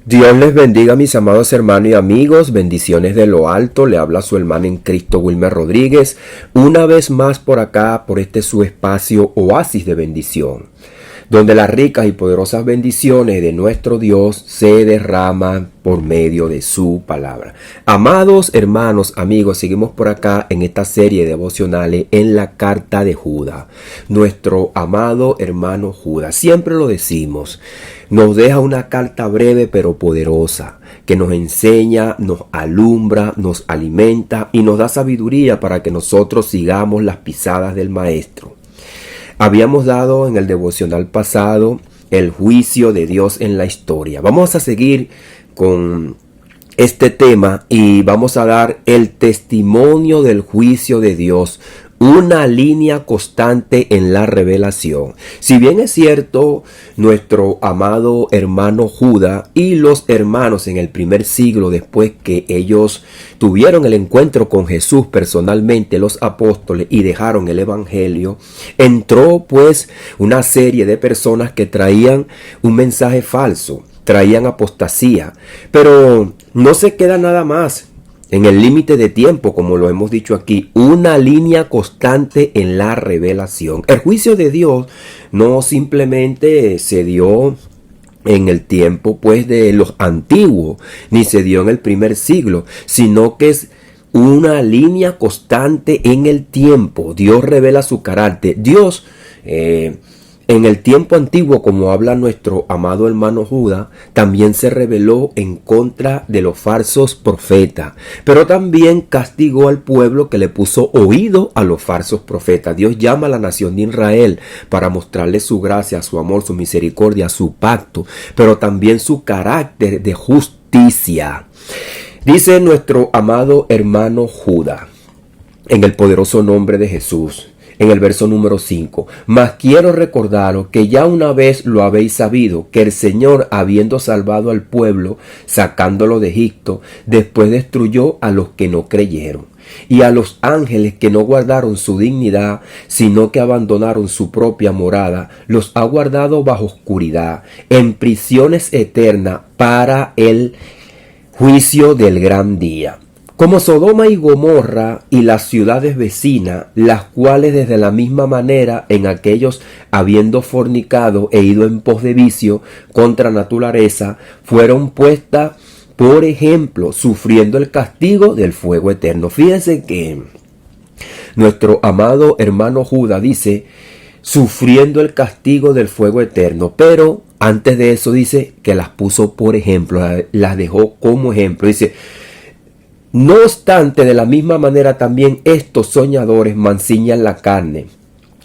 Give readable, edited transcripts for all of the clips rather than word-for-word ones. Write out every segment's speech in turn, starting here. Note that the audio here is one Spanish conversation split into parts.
Dios les bendiga, mis amados hermanos y amigos. Bendiciones de lo alto. Le habla su hermano en Cristo, Wilmer Rodríguez. Una vez más por acá, por este su espacio Oasis de Bendición, donde las ricas y poderosas bendiciones de nuestro Dios se derraman por medio de su palabra. Amados hermanos, amigos, seguimos por acá en esta serie de devocionales en la carta de Judas. Nuestro amado hermano Judas, siempre lo decimos, nos deja una carta breve pero poderosa, que nos enseña, nos alumbra, nos alimenta y nos da sabiduría para que nosotros sigamos las pisadas del Maestro. Habíamos dado en el devocional pasado el juicio de Dios en la historia. Vamos a seguir con este tema y vamos a dar el testimonio del juicio de Dios. Una línea constante en la revelación. Si bien es cierto, nuestro amado hermano Judas y los hermanos en el primer siglo, después que ellos tuvieron el encuentro con Jesús personalmente, los apóstoles, y dejaron el evangelio, entró pues una serie de personas que traían un mensaje falso, traían apostasía, pero no se queda nada más. En el límite de tiempo, como lo hemos dicho aquí, una línea constante en la revelación. El juicio de Dios no simplemente se dio en el tiempo pues de los antiguos, ni se dio en el primer siglo, sino que es una línea constante en el tiempo. Dios revela su carácter. Dios en el tiempo antiguo, como habla nuestro amado hermano Judas, también se rebeló en contra de los falsos profetas, pero también castigó al pueblo que le puso oído a los falsos profetas. Dios llama a la nación de Israel para mostrarle su gracia, su amor, su misericordia, su pacto, pero también su carácter de justicia. Dice nuestro amado hermano Judas, en el poderoso nombre de Jesús, en el verso número 5, mas quiero recordaros que ya una vez lo habéis sabido, que el Señor, habiendo salvado al pueblo, sacándolo de Egipto, después destruyó a los que no creyeron, y a los ángeles que no guardaron su dignidad, sino que abandonaron su propia morada, los ha guardado bajo oscuridad, en prisiones eternas para el juicio del gran día. Como Sodoma y Gomorra y las ciudades vecinas, las cuales desde la misma manera en aquellos habiendo fornicado e ido en pos de vicio contra naturaleza, fueron puestas por ejemplo, sufriendo el castigo del fuego eterno. Fíjense que nuestro amado hermano Judas dice, sufriendo el castigo del fuego eterno, pero antes de eso dice que las puso por ejemplo, las dejó como ejemplo. Dice, no obstante, de la misma manera también estos soñadores mancillan la carne,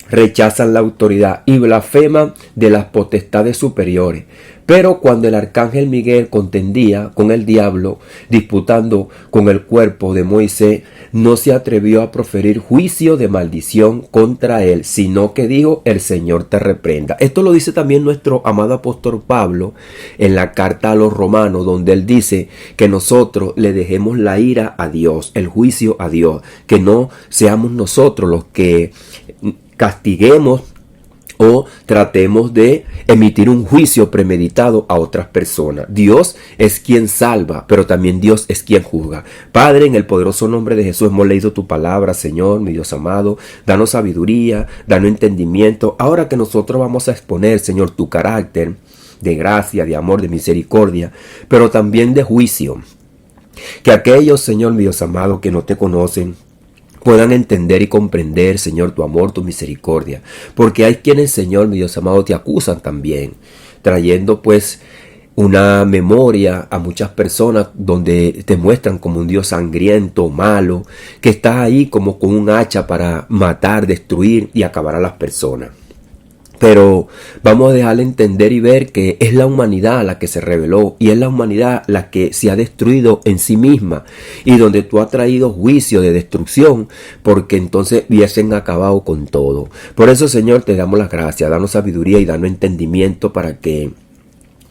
rechazan la autoridad y blasfeman de las potestades superiores. Pero cuando el arcángel Miguel contendía con el diablo, disputando con el cuerpo de Moisés, no se atrevió a proferir juicio de maldición contra él, sino que dijo, el Señor te reprenda. Esto lo dice también nuestro amado apóstol Pablo en la carta a los romanos, donde él dice que nosotros le dejemos la ira a Dios, el juicio a Dios, que no seamos nosotros los que castiguemos o tratemos de emitir un juicio premeditado a otras personas. Dios es quien salva, pero también Dios es quien juzga. Padre, en el poderoso nombre de Jesús hemos leído tu palabra, Señor, mi Dios amado. Danos sabiduría, danos entendimiento. Ahora que nosotros vamos a exponer, Señor, tu carácter de gracia, de amor, de misericordia, pero también de juicio. Que aquellos, Señor, mi Dios amado, que no te conocen, puedan entender y comprender, Señor, tu amor, tu misericordia. Porque hay quienes, Señor, mi Dios amado, te acusan también, trayendo pues una memoria a muchas personas donde te muestran como un Dios sangriento, malo, que está ahí como con un hacha para matar, destruir y acabar a las personas. Pero vamos a dejarle entender y ver que es la humanidad la que se rebeló y es la humanidad la que se ha destruido en sí misma y donde tú has traído juicio de destrucción porque entonces hubiesen acabado con todo. Por eso, Señor, te damos las gracias, danos sabiduría y danos entendimiento para que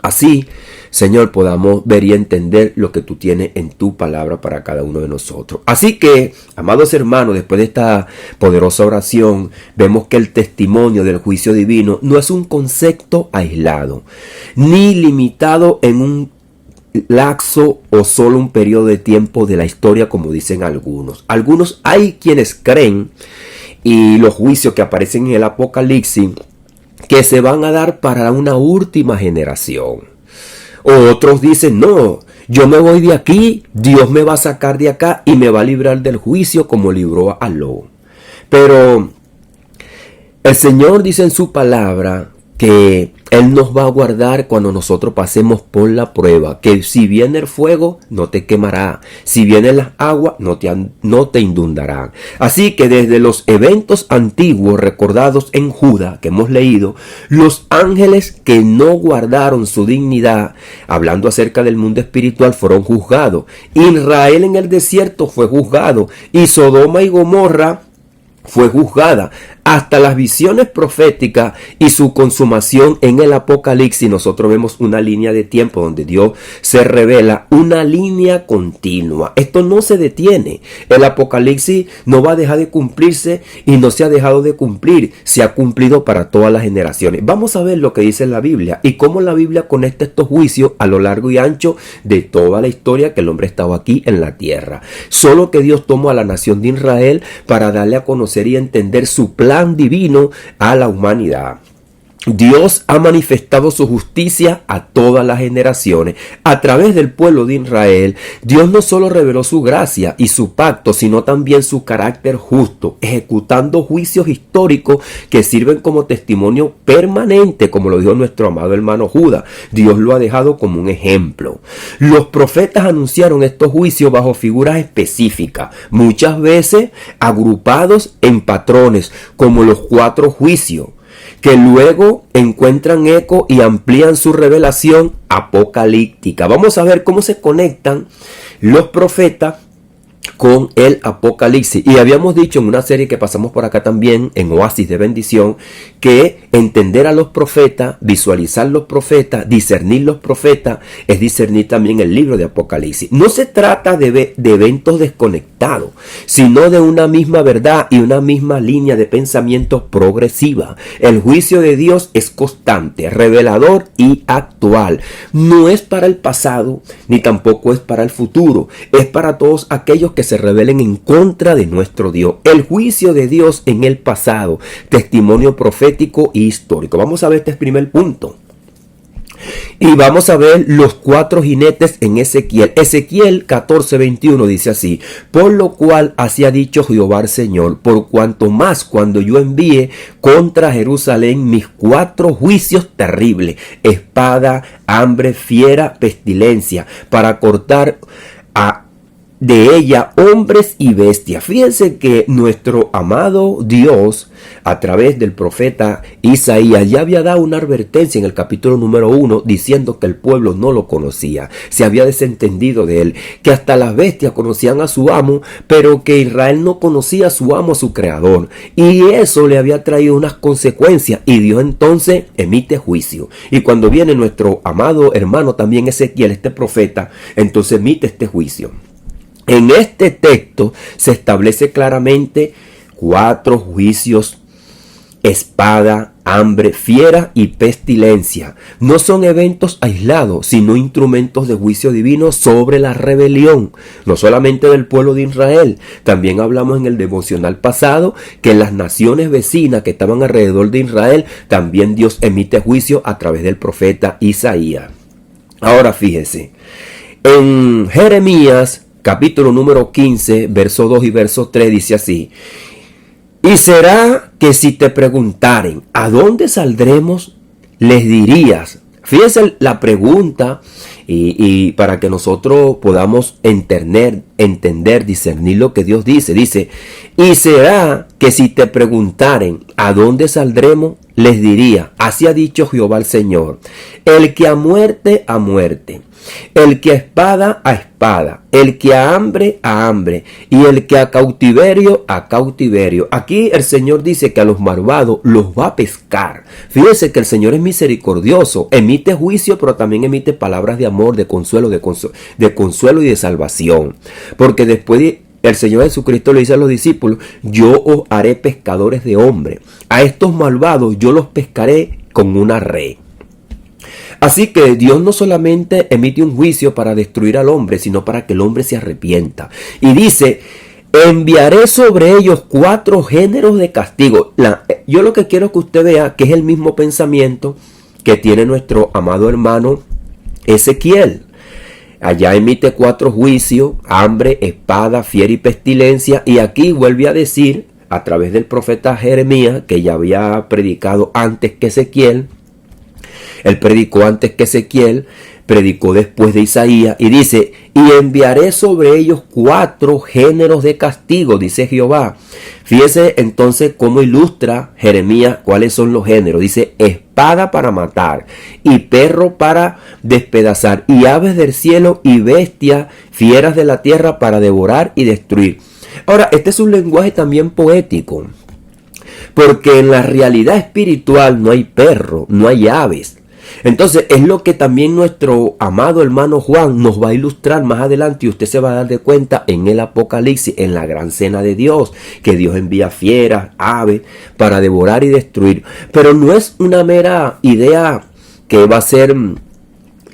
así, Señor, podamos ver y entender lo que tú tienes en tu palabra para cada uno de nosotros. Así que, amados hermanos, después de esta poderosa oración, vemos que el testimonio del juicio divino no es un concepto aislado, ni limitado en un laxo o solo un periodo de tiempo de la historia, como dicen algunos. Algunos hay quienes creen, y los juicios que aparecen en el Apocalipsis, que se van a dar para una última generación. Otros dicen, no, yo me voy de aquí, Dios me va a sacar de acá y me va a librar del juicio como libró a Lot. Pero el Señor dice en su palabra que Él nos va a guardar cuando nosotros pasemos por la prueba, que si viene el fuego no te quemará, si vienen las aguas no te inundarán. Así que desde los eventos antiguos recordados en Judá que hemos leído, los ángeles que no guardaron su dignidad, hablando acerca del mundo espiritual, fueron juzgados. Israel en el desierto fue juzgado y Sodoma y Gomorra fue juzgada. Hasta las visiones proféticas y su consumación en el Apocalipsis, nosotros vemos una línea de tiempo donde Dios se revela, una línea continua. Esto no se detiene. El Apocalipsis no va a dejar de cumplirse y no se ha dejado de cumplir. Se ha cumplido para todas las generaciones. Vamos a ver lo que dice la Biblia y cómo la Biblia conecta estos juicios a lo largo y ancho de toda la historia que el hombre ha estado aquí en la tierra. Solo que Dios tomó a la nación de Israel para darle a conocer y entender su plan divino a la humanidad. Dios ha manifestado su justicia a todas las generaciones. A través del pueblo de Israel, Dios no solo reveló su gracia y su pacto, sino también su carácter justo, ejecutando juicios históricos que sirven como testimonio permanente, como lo dijo nuestro amado hermano Judas. Dios lo ha dejado como un ejemplo. Los profetas anunciaron estos juicios bajo figuras específicas, muchas veces agrupados en patrones, como los 4 juicios, que luego encuentran eco y amplían su revelación apocalíptica. Vamos a ver cómo se conectan los profetas con el Apocalipsis. Y habíamos dicho en una serie que pasamos por acá también, en Oasis de Bendición, que entender a los profetas, visualizar los profetas, discernir los profetas, es discernir también el libro de Apocalipsis. No se trata de eventos desconectados, sino de una misma verdad y una misma línea de pensamiento progresiva. El juicio de Dios es constante, revelador y actual. No es para el pasado, ni tampoco es para el futuro. Es para todos aquellos que se rebelen en contra de nuestro Dios. El juicio de Dios en el pasado, testimonio profético y histórico. Vamos a ver este primer punto. Y vamos a ver los 4 jinetes en Ezequiel. Ezequiel 14:21 dice así: por lo cual así ha dicho Jehová el Señor, por cuanto más cuando yo envíe contra Jerusalén mis 4 juicios terribles, espada, hambre, fiera, pestilencia, para cortar de ella hombres y bestias. Fíjense que nuestro amado Dios, a través del profeta Isaías, ya había dado una advertencia en el capítulo número 1, diciendo que el pueblo no lo conocía, se había desentendido de él, que hasta las bestias conocían a su amo, pero que Israel no conocía a su amo, a su creador, y eso le había traído unas consecuencias, y Dios entonces emite juicio. Y cuando viene nuestro amado hermano también Ezequiel, este profeta, entonces emite este juicio. En este texto se establece claramente 4 juicios: espada, hambre, fiera y pestilencia. No son eventos aislados, sino instrumentos de juicio divino sobre la rebelión, no solamente del pueblo de Israel. También hablamos en el devocional pasado que en las naciones vecinas que estaban alrededor de Israel, también Dios emite juicio a través del profeta Isaías. Ahora fíjese, en Jeremías capítulo número 15, verso 2 y verso 3 dice así: y será que si te preguntaren ¿a dónde saldremos?, les dirías. Fíjense la pregunta y para que nosotros podamos entender, discernir lo que Dios dice. Dice: y será que si te preguntaren ¿a dónde saldremos?, les diría, así ha dicho Jehová el Señor, el que a muerte, el que a espada, a espada, el que a hambre, y el que a cautiverio, a cautiverio. Aquí el Señor dice que a los malvados los va a pescar. Fíjense que el Señor es misericordioso, emite juicio, pero también emite palabras de amor, de consuelo y de salvación. Porque después el Señor Jesucristo le dice a los discípulos: yo os haré pescadores de hombres. A estos malvados yo los pescaré con una red. Así que Dios no solamente emite un juicio para destruir al hombre, sino para que el hombre se arrepienta. Y dice, enviaré sobre ellos 4 géneros de castigo. Yo lo que quiero que usted vea que es el mismo pensamiento que tiene nuestro amado hermano Ezequiel. Allá emite 4 juicios: hambre, espada, fiera y pestilencia. Y aquí vuelve a decir, a través del profeta Jeremías, que ya había predicado antes que Ezequiel. Él predicó antes que Ezequiel, predicó después de Isaías, y dice, y enviaré sobre ellos 4 géneros de castigo, dice Jehová. Fíjese entonces cómo ilustra Jeremías cuáles son los géneros. Dice, espada para matar, y perro para despedazar, y aves del cielo, y bestias, fieras de la tierra para devorar y destruir. Ahora, este es un lenguaje también poético, porque en la realidad espiritual no hay perro, no hay aves. Entonces es lo que también nuestro amado hermano Juan nos va a ilustrar más adelante, y usted se va a dar de cuenta en el Apocalipsis, en la gran cena de Dios, que Dios envía fieras, aves para devorar y destruir. Pero no es una mera idea que va a ser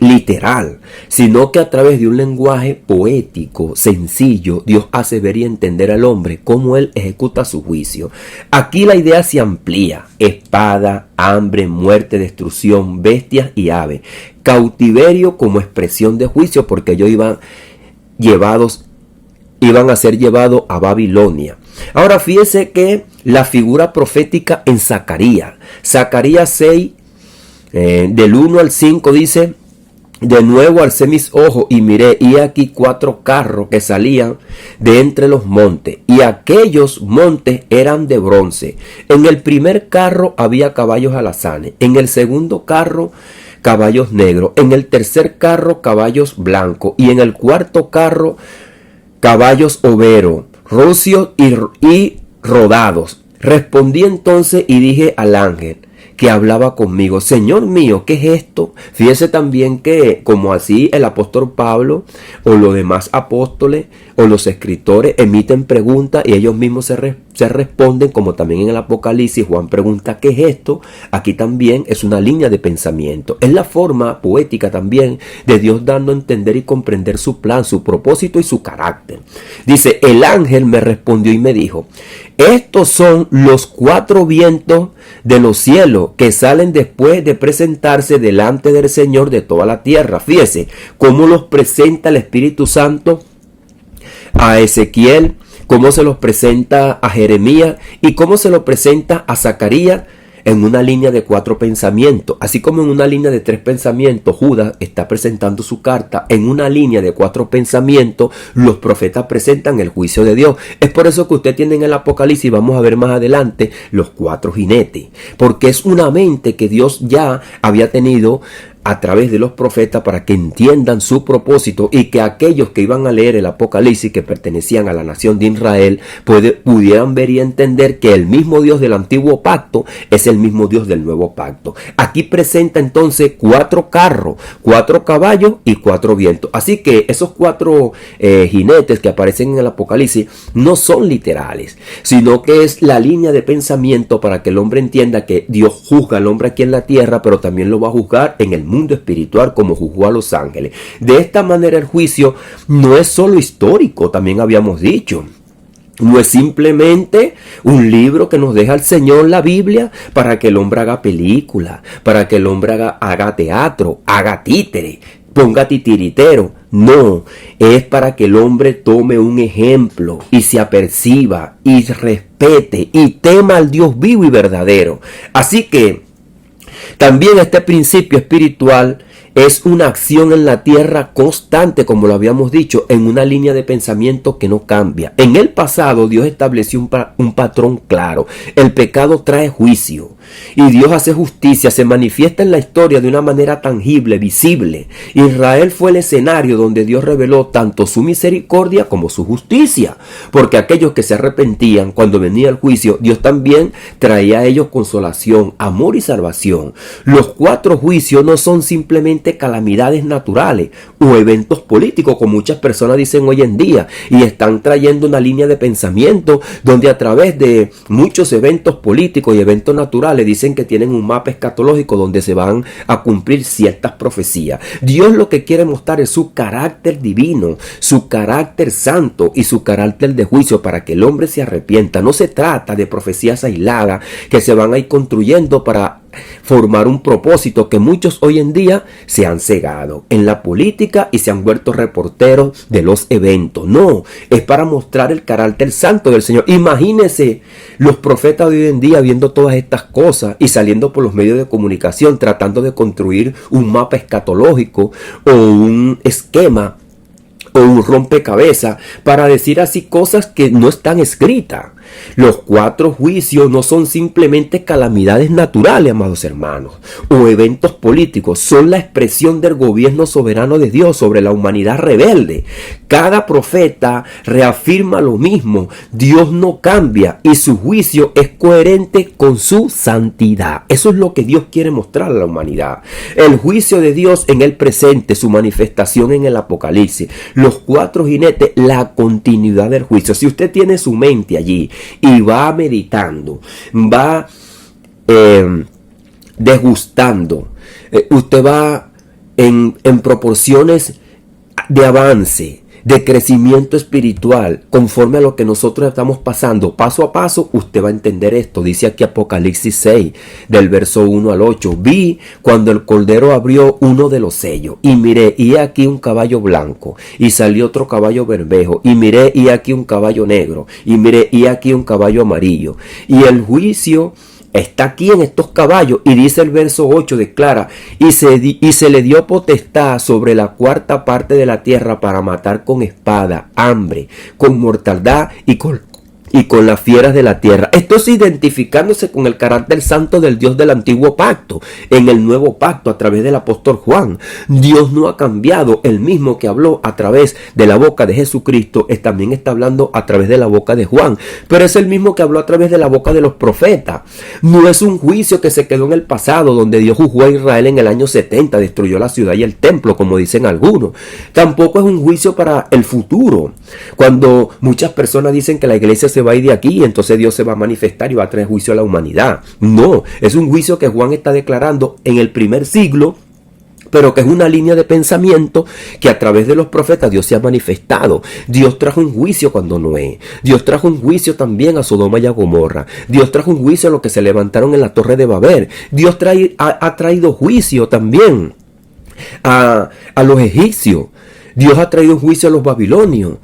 literal, sino que a través de un lenguaje poético, sencillo, Dios hace ver y entender al hombre cómo él ejecuta su juicio. Aquí la idea se amplía: espada, hambre, muerte, destrucción, bestias y aves. Cautiverio como expresión de juicio, porque ellos iban a ser llevados a Babilonia. Ahora fíjese que la figura profética en Zacarías 6, del 1 al 5 dice, de nuevo alcé mis ojos y miré, y aquí 4 carros que salían de entre los montes, y aquellos montes eran de bronce. En el primer carro había caballos alazanes, en el segundo carro caballos negros, en el tercer carro caballos blancos, y en el cuarto carro caballos overos, rocios y rodados. Respondí entonces y dije al ángel que hablaba conmigo, Señor mío, ¿qué es esto? Fíjese también que, como así el apóstol Pablo o los demás apóstoles o los escritores emiten preguntas y ellos mismos se responden, como también en el Apocalipsis Juan pregunta, ¿qué es esto? Aquí también es una línea de pensamiento. Es la forma poética también de Dios dando a entender y comprender su plan, su propósito y su carácter. Dice, el ángel me respondió y me dijo, estos son los 4 vientos de los cielos que salen después de presentarse delante del Señor de toda la tierra. Fíjese cómo los presenta el Espíritu Santo a Ezequiel, cómo se los presenta a Jeremías y cómo se los presenta a Zacarías en una línea de 4 pensamientos. Así como en una línea de 3 pensamientos Judas está presentando su carta, en una línea de 4 pensamientos los profetas presentan el juicio de Dios. Es por eso que usted tiene en el Apocalipsis, vamos a ver más adelante, los 4 jinetes, porque es una mente que Dios ya había tenido a través de los profetas para que entiendan su propósito, y que aquellos que iban a leer el Apocalipsis, que pertenecían a la nación de Israel, pudieran ver y entender que el mismo Dios del antiguo pacto es el mismo Dios del nuevo pacto. Aquí presenta entonces 4 carros, 4 caballos y 4 vientos. Así que esos 4 jinetes que aparecen en el Apocalipsis no son literales, sino que es la línea de pensamiento para que el hombre entienda que Dios juzga al hombre aquí en la tierra, pero también lo va a juzgar en el mundo espiritual como juzgó a los ángeles. De esta manera el juicio no es solo histórico, también habíamos dicho. No es simplemente un libro que nos deja el Señor, la Biblia, para que el hombre haga película, para que el hombre haga teatro, haga títere, ponga titiritero. No, es para que el hombre tome un ejemplo y se aperciba y respete y tema al Dios vivo y verdadero. Así que también este principio espiritual es una acción en la tierra constante, como lo habíamos dicho, en una línea de pensamiento que no cambia. En el pasado Dios estableció un patrón claro. El pecado trae juicio y Dios hace justicia, se manifiesta en la historia de una manera tangible, visible. Israel fue el escenario donde Dios reveló tanto su misericordia como su justicia, porque aquellos que se arrepentían cuando venía el juicio, Dios también traía a ellos consolación, amor y salvación. Los 4 juicios no son simplemente calamidades naturales o eventos políticos, como muchas personas dicen hoy en día, y están trayendo una línea de pensamiento donde a través de muchos eventos políticos y eventos naturales le dicen que tienen un mapa escatológico donde se van a cumplir ciertas profecías. Dios lo que quiere mostrar es su carácter divino, su carácter santo y su carácter de juicio para que el hombre se arrepienta. No se trata de profecías aisladas que se van a ir construyendo para formar un propósito que muchos hoy en día se han cegado en la política y se han vuelto reporteros de los eventos. No, es para mostrar el carácter santo del Señor. Imagínense los profetas de hoy en día viendo todas estas cosas y saliendo por los medios de comunicación tratando de construir un mapa escatológico o un esquema o un rompecabezas para decir así cosas que no están escritas. Los 4 juicios no son simplemente calamidades naturales, amados hermanos, o eventos políticos. Son la expresión del gobierno soberano de Dios sobre la humanidad rebelde. Cada profeta reafirma lo mismo. Dios no cambia y su juicio es coherente con su santidad. Eso es lo que Dios quiere mostrar a la humanidad. El juicio de Dios en el presente, su manifestación en el Apocalipsis. Los 4 jinetes, la continuidad del juicio. Si usted tiene su mente allí y va meditando, va degustando, usted va en proporciones de avance, de crecimiento espiritual, conforme a lo que nosotros estamos pasando, paso a paso, usted va a entender esto. Dice aquí Apocalipsis 6, del verso 1 al 8. Vi cuando el Cordero abrió uno de los sellos, y miré, y he aquí un caballo blanco, y salió otro caballo bermejo, y miré, y aquí un caballo negro, y miré, y aquí un caballo amarillo. Y el juicio está aquí en estos caballos, y dice el verso 8, declara, y se le dio potestad sobre la 4ª parte de la tierra para matar con espada, hambre, con mortandad y con las fieras de la tierra. Esto es identificándose con el carácter santo del Dios del antiguo pacto. En el nuevo pacto, a través del apóstol Juan, Dios no ha cambiado. El mismo que habló a través de la boca de Jesucristo también está hablando a través de la boca de Juan, pero es el mismo que habló a través de la boca de los profetas. No es un juicio que se quedó en el pasado, donde Dios juzgó a Israel en el año 70, destruyó la ciudad y el templo, como dicen algunos. Tampoco es un juicio para el futuro, cuando muchas personas dicen que la iglesia se va a ir de aquí y entonces Dios se va a manifestar y va a traer juicio a la humanidad. No, es un juicio que Juan está declarando en el primer siglo, pero que es una línea de pensamiento que a través de los profetas Dios se ha manifestado. Dios trajo un juicio cuando Noé. Dios trajo un juicio también a Sodoma y a Gomorra. Dios trajo un juicio a los que se levantaron en la torre de Babel. Dios ha traído juicio también a los egipcios. Dios ha traído un juicio a los babilonios,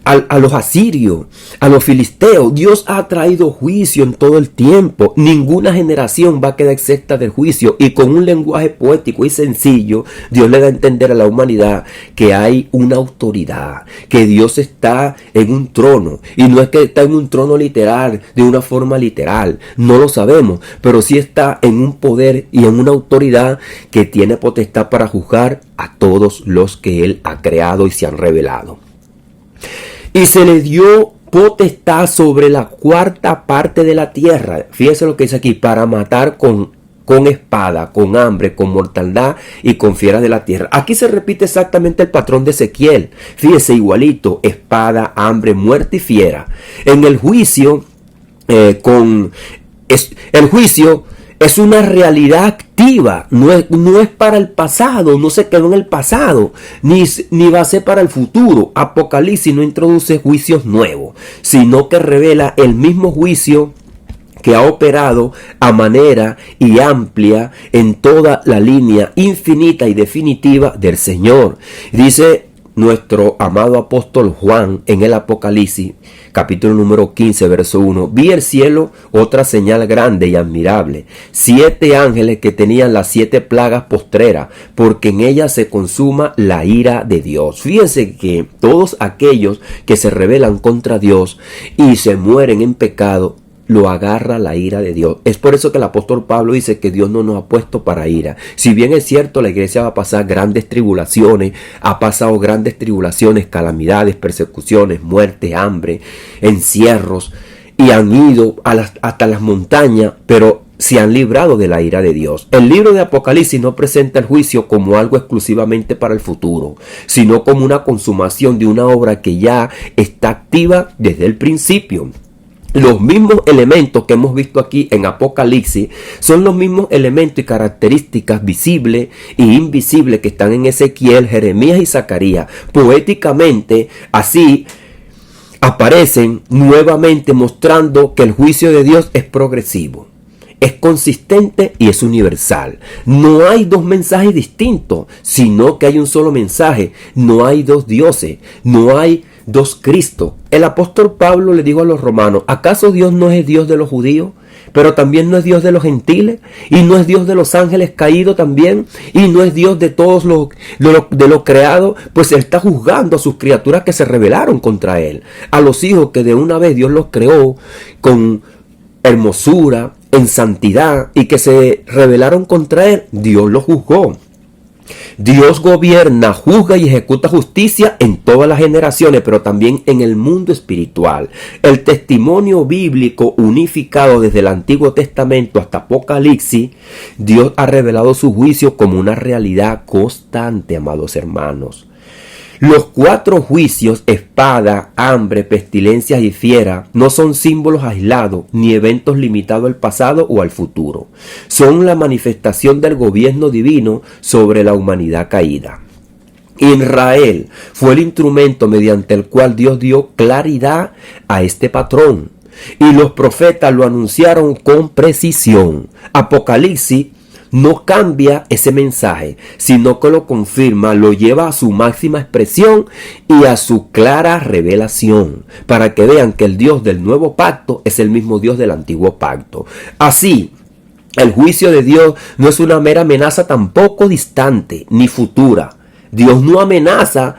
a los asirios, a los filisteos. Dios ha traído juicio en todo el tiempo. Ninguna generación va a quedar exenta del juicio. Y con un lenguaje poético y sencillo, Dios le da a entender a la humanidad que hay una autoridad, que Dios está en un trono. Y no es que está en un trono literal, de una forma literal. No lo sabemos, pero sí está en un poder y en una autoridad que tiene potestad para juzgar a todos los que Él ha creado y se han revelado. Y se le dio potestad sobre la 4ª parte de la tierra. Fíjense lo que dice aquí: para matar con espada, con hambre, con mortandad y con fieras de la tierra. Aquí se repite exactamente el patrón de Ezequiel. Fíjese, igualito: espada, hambre, muerte y fiera. En el juicio, el juicio es una realidad activa, no es para el pasado, no se quedó en el pasado, ni va a ser para el futuro. Apocalipsis no introduce juicios nuevos, sino que revela el mismo juicio que ha operado a manera y amplia en toda la línea infinita y definitiva del Señor. Dice nuestro amado apóstol Juan en el Apocalipsis, capítulo número 15, verso 1. Vi el cielo, otra señal grande y admirable: 7 ángeles que tenían las 7 plagas postreras, porque en ellas se consuma la ira de Dios. Fíjense que todos aquellos que se rebelan contra Dios y se mueren en pecado, lo agarra la ira de Dios. Es por eso que el apóstol Pablo dice que Dios no nos ha puesto para ira. Si bien es cierto, la iglesia va a pasar grandes tribulaciones, ha pasado grandes tribulaciones, calamidades, persecuciones, muerte, hambre, encierros, y han ido hasta las montañas, pero se han librado de la ira de Dios. El libro de Apocalipsis no presenta el juicio como algo exclusivamente para el futuro, sino como una consumación de una obra que ya está activa desde el principio. Los mismos elementos que hemos visto aquí en Apocalipsis son los mismos elementos y características visibles e invisibles que están en Ezequiel, Jeremías y Zacarías. Poéticamente, así aparecen nuevamente mostrando que el juicio de Dios es progresivo, es consistente y es universal. No hay dos mensajes distintos, sino que hay un solo mensaje. No hay dos dioses, no hay dos Cristos. El apóstol Pablo le dijo a los romanos: ¿acaso Dios no es Dios de los judíos? Pero también no es Dios de los gentiles, y no es Dios de los ángeles caídos también, y no es Dios de todos los creados. Pues Él está juzgando a sus criaturas que se rebelaron contra Él, a los hijos que de una vez Dios los creó con hermosura, en santidad, y que se rebelaron contra Él. Dios los juzgó. Dios gobierna, juzga y ejecuta justicia en todas las generaciones, pero también en el mundo espiritual. El testimonio bíblico unificado desde el Antiguo Testamento hasta Apocalipsis, Dios ha revelado su juicio como una realidad constante, amados hermanos. Los 4 juicios, espada, hambre, pestilencias y fiera, no son símbolos aislados ni eventos limitados al pasado o al futuro. Son la manifestación del gobierno divino sobre la humanidad caída. Israel fue el instrumento mediante el cual Dios dio claridad a este patrón, y los profetas lo anunciaron con precisión. Apocalipsis no cambia ese mensaje, sino que lo confirma, lo lleva a su máxima expresión y a su clara revelación, para que vean que el Dios del nuevo pacto es el mismo Dios del antiguo pacto. Así, el juicio de Dios no es una mera amenaza tampoco distante ni futura. Dios no amenaza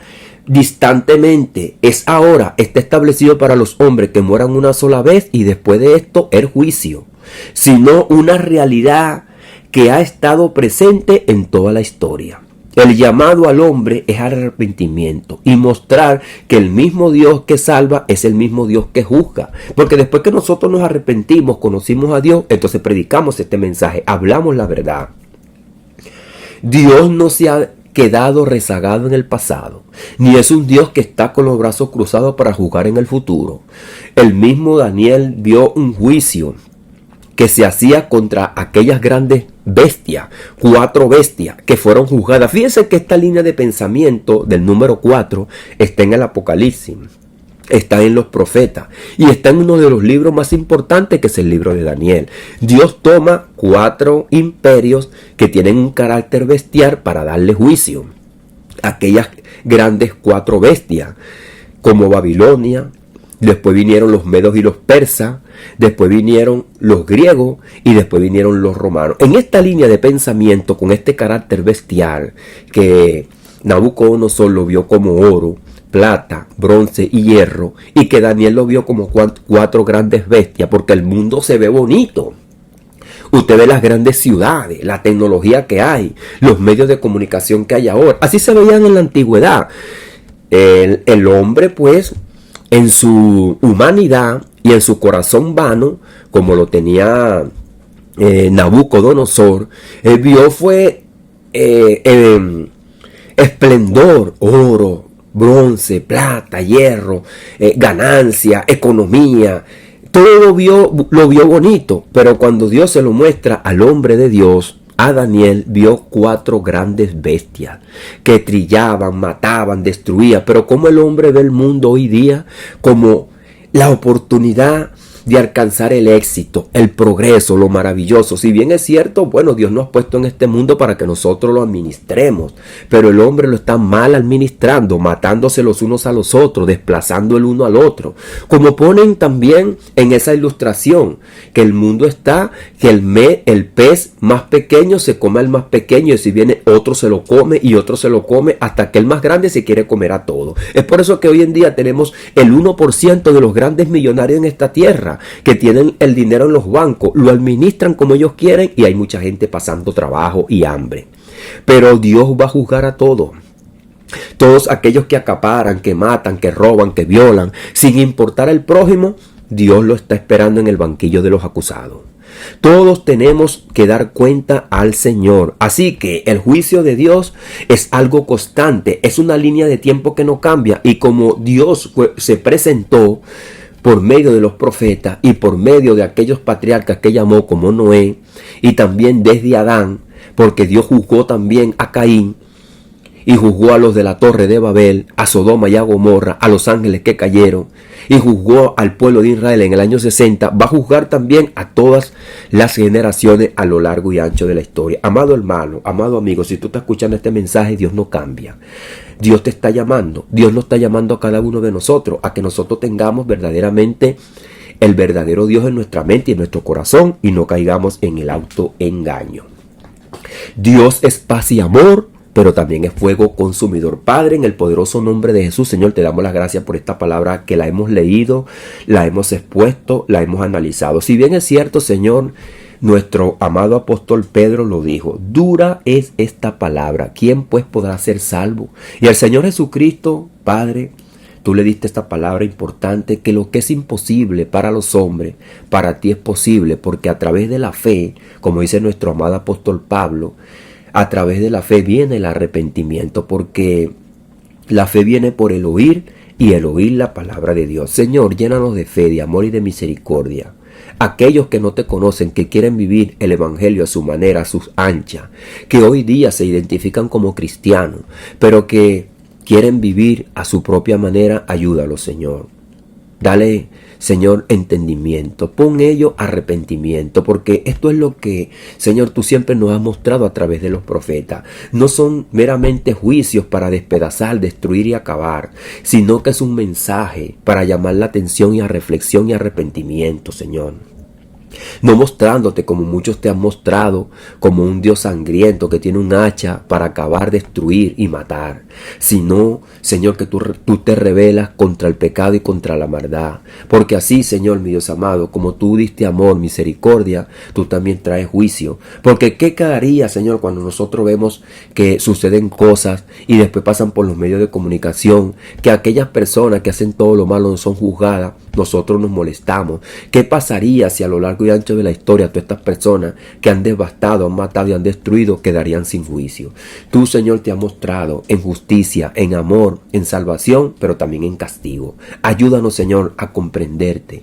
distantemente, es ahora, está establecido para los hombres que mueran una sola vez y después de esto el juicio, sino una realidad que ha estado presente en toda la historia. El llamado al hombre es arrepentimiento y mostrar que el mismo Dios que salva es el mismo Dios que juzga. Porque después que nosotros nos arrepentimos, conocimos a Dios, entonces predicamos este mensaje, hablamos la verdad. Dios no se ha quedado rezagado en el pasado, ni es un Dios que está con los brazos cruzados para juzgar en el futuro. El mismo Daniel vio un juicio que se hacía contra aquellas grandes bestias, 4 bestias que fueron juzgadas. Fíjense que esta línea de pensamiento del número 4 está en el Apocalipsis, está en los profetas y está en uno de los libros más importantes, que es el libro de Daniel. Dios toma 4 imperios que tienen un carácter bestial para darle juicio. Aquellas grandes 4 bestias, como Babilonia, después vinieron los medos y los persas, después vinieron los griegos y después vinieron los romanos. En esta línea de pensamiento, con este carácter bestial que Nabucodonosor lo vio como oro, plata, bronce y hierro, y que Daniel lo vio como 4 grandes bestias, porque el mundo se ve bonito. Usted ve las grandes ciudades, la tecnología que hay, los medios de comunicación que hay ahora. Así se veían en la antigüedad. El hombre, pues, en su humanidad y en su corazón vano, como lo tenía Nabucodonosor, vio fue esplendor, oro, bronce, plata, hierro, ganancia, economía. Todo lo vio bonito, pero cuando Dios se lo muestra al hombre de Dios, a Daniel, vio 4 grandes bestias que trillaban, mataban, destruían. Pero como el hombre ve el mundo hoy día como la oportunidad de alcanzar el éxito, el progreso, lo maravilloso. Si bien es cierto, bueno, Dios nos ha puesto en este mundo para que nosotros lo administremos, pero el hombre lo está mal administrando, matándose los unos a los otros, desplazando el uno al otro. Como ponen también en esa ilustración, que el mundo está, que el pez más pequeño se come al más pequeño, y si viene otro se lo come y otro se lo come, hasta que el más grande se quiere comer a todo. Es por eso que hoy en día tenemos el 1% de los grandes millonarios en esta tierra, que tienen el dinero en los bancos, lo administran como ellos quieren, y hay mucha gente pasando trabajo y hambre. Pero Dios va a juzgar a todos. Todos aquellos que acaparan, que matan, que roban, que violan, sin importar el prójimo, Dios lo está esperando en el banquillo de los acusados. Todos tenemos que dar cuenta al Señor. Así que el juicio de Dios es algo constante, es una línea de tiempo que no cambia. Y como Dios se presentó por medio de los profetas y por medio de aquellos patriarcas que llamó como Noé, y también desde Adán, porque Dios juzgó también a Caín, y juzgó a los de la torre de Babel, a Sodoma y a Gomorra, a los ángeles que cayeron, y juzgó al pueblo de Israel en el año 60, va a juzgar también a todas las generaciones a lo largo y ancho de la historia. Amado hermano, amado amigo, si tú estás escuchando este mensaje, Dios no cambia. Dios te está llamando, Dios nos está llamando a cada uno de nosotros, a que nosotros tengamos verdaderamente el verdadero Dios en nuestra mente y en nuestro corazón, y no caigamos en el autoengaño. Dios es paz y amor, pero también es fuego consumidor. Padre, en el poderoso nombre de Jesús, Señor, te damos las gracias por esta palabra que la hemos leído, la hemos expuesto, la hemos analizado. Si bien es cierto, Señor, nuestro amado apóstol Pedro lo dijo, dura es esta palabra, ¿quién pues podrá ser salvo? Y al Señor Jesucristo, Padre, tú le diste esta palabra importante, que lo que es imposible para los hombres, para ti es posible, porque a través de la fe, como dice nuestro amado apóstol Pablo, a través de la fe viene el arrepentimiento, porque la fe viene por el oír y el oír la palabra de Dios. Señor, llénanos de fe, de amor y de misericordia. Aquellos que no te conocen, que quieren vivir el evangelio a su manera, a sus anchas, que hoy día se identifican como cristianos, pero que quieren vivir a su propia manera, ayúdalos, Señor. Dale, Señor, entendimiento. Pon ello arrepentimiento, porque esto es lo que, Señor, tú siempre nos has mostrado a través de los profetas. No son meramente juicios para despedazar, destruir y acabar, sino que es un mensaje para llamar la atención y a reflexión y arrepentimiento, Señor. No mostrándote como muchos te han mostrado, como un Dios sangriento que tiene un hacha para acabar, destruir y matar, sino, Señor, que tú te rebelas contra el pecado y contra la maldad, porque así, Señor, mi Dios amado, como tú diste amor, misericordia, tú también traes juicio, porque ¿qué quedaría, Señor, cuando nosotros vemos que suceden cosas y después pasan por los medios de comunicación, que aquellas personas que hacen todo lo malo no son juzgadas? Nosotros nos molestamos. ¿Qué pasaría si a lo largo y ancho de la historia todas estas personas que han devastado, han matado y han destruido quedarían sin juicio? Tú, Señor, te has mostrado en justicia, en amor, en salvación, pero también en castigo. Ayúdanos, Señor, a comprenderte,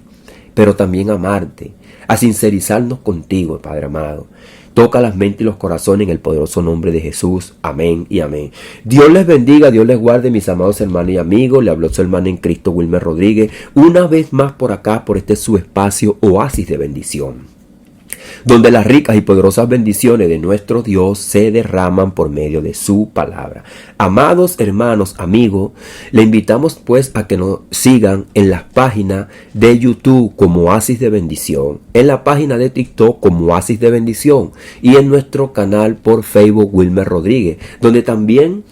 pero también a amarte, a sincerizarnos contigo, Padre amado. Toca las mentes y los corazones en el poderoso nombre de Jesús. Amén y amén. Dios les bendiga, Dios les guarde, mis amados hermanos y amigos. Le habló su hermano en Cristo, Wilmer Rodríguez, una vez más por acá, por este su espacio, Oasis de Bendición, donde las ricas y poderosas bendiciones de nuestro Dios se derraman por medio de su palabra. Amados hermanos, amigos, le invitamos pues a que nos sigan en las páginas de YouTube como Oasis de Bendición, en la página de TikTok como Oasis de Bendición y en nuestro canal por Facebook Wilmer Rodríguez, donde también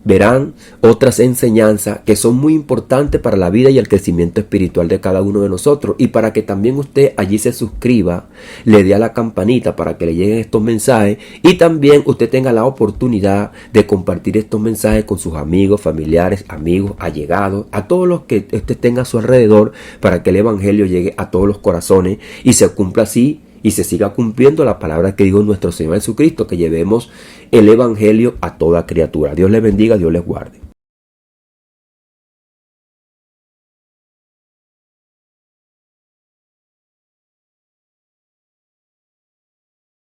verán otras enseñanzas que son muy importantes para la vida y el crecimiento espiritual de cada uno de nosotros, y para que también usted allí se suscriba, le dé a la campanita para que le lleguen estos mensajes, y también usted tenga la oportunidad de compartir estos mensajes con sus amigos, familiares, amigos, allegados, a todos los que usted tenga a su alrededor, para que el evangelio llegue a todos los corazones y se cumpla así y se siga cumpliendo la palabra que dijo nuestro Señor Jesucristo, que llevemos el evangelio a toda criatura. Dios les bendiga, Dios les guarde.